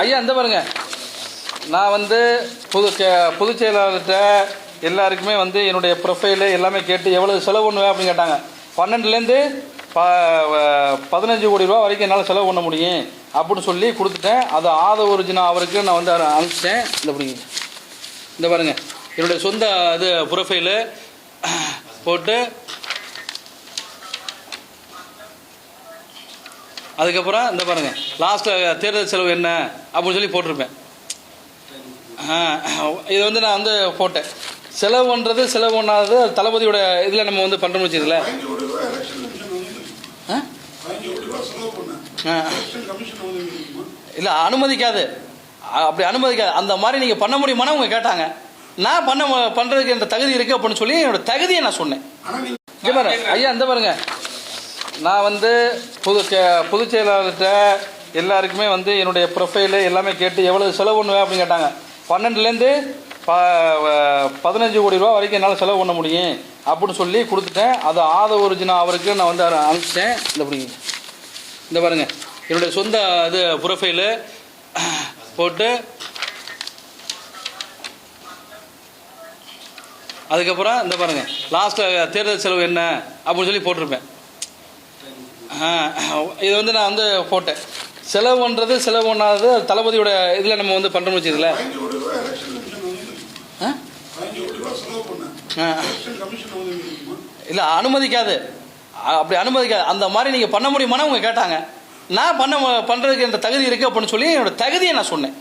ஐயா இந்த பாருங்க, நான் வந்து பொதுச் செயலாளர்கிட்ட எல்லாருக்குமே வந்து என்னுடைய ப்ரொஃபைலு எல்லாமே கேட்டு எவ்வளோ செலவு பண்ணுவேன் அப்படின்னு கேட்டாங்க. 12லேருந்து 15 கோடி ரூபா வரைக்கும் என்னால் செலவு பண்ண முடியும் அப்படின்னு சொல்லி கொடுத்துட்டேன். அது ஒரிஜினல் அவருக்கு நான் வந்து அனுப்பிச்சிட்டேன். இந்த பாருங்க, என்னுடைய சொந்த இது ப்ரொஃபைலு போட்டு அதுக்கப்புறம் இந்த பாருங்க, லாஸ்ட்டில் தேர்தல் செலவு என்ன அப்படின்னு சொல்லி போட்டிருப்பேன். இது வந்து நான் வந்து போட்டேன். செலவு பண்ணுறது செலவு பண்ணாதது தளபதியோட இதில் நம்ம வந்து பண்ணுறோம்னு வச்சுக்கல. இல்லை அனுமதிக்காது, அப்படி அனுமதிக்காது. அந்த மாதிரி நீங்கள் பண்ண முடியுமான்னு அவங்க கேட்டாங்க. நான் பண்ணுறதுக்கு என்ற தகுதி இருக்குது அப்படின்னு சொல்லி என்னோட தகுதியை நான் சொன்னேன். ஐயா இந்த பாருங்க, நான் வந்து பொதுச் செயலாளர்கிட்ட எல்லாருக்குமே வந்து என்னுடைய ப்ரொஃபைலு எல்லாமே கேட்டு எவ்வளோ செலவு பண்ணுவேன் அப்படின்னு கேட்டாங்க. 12லேருந்து 15 கோடி ரூபா வரைக்கும் என்னால் செலவு பண்ண முடியும் அப்படின்னு சொல்லி கொடுத்துட்டேன். அது ஒரிஜினல் அவருக்கு நான் வந்து அனுப்பிச்சிட்டேன். இந்த பாருங்க, என்னுடைய சொந்த இது ப்ரொஃபைலு போட்டு அதுக்கப்புறம் இந்த பாருங்க, லாஸ்ட்டில் தேர்தல் செலவு என்ன அப்படின்னு சொல்லி போட்டிருப்பேன். இது வந்து நான் வந்து போட்டேன். செலவு பண்ணுறது செலவு பண்ணாதது தளபதியோட இதில் நம்ம வந்து பண்ணுறோம்னு வச்சுக்கல. இல்லை அனுமதிக்காது, அப்படி அனுமதிக்காது. அந்த மாதிரி நீங்கள் பண்ண முடியுமான்னு அவங்க கேட்டாங்க. நான் பண்ணுறதுக்கு என்ற தகுதி இருக்குது அப்படின்னு சொல்லி என்னோட தகுதியை நான் சொன்னேன்.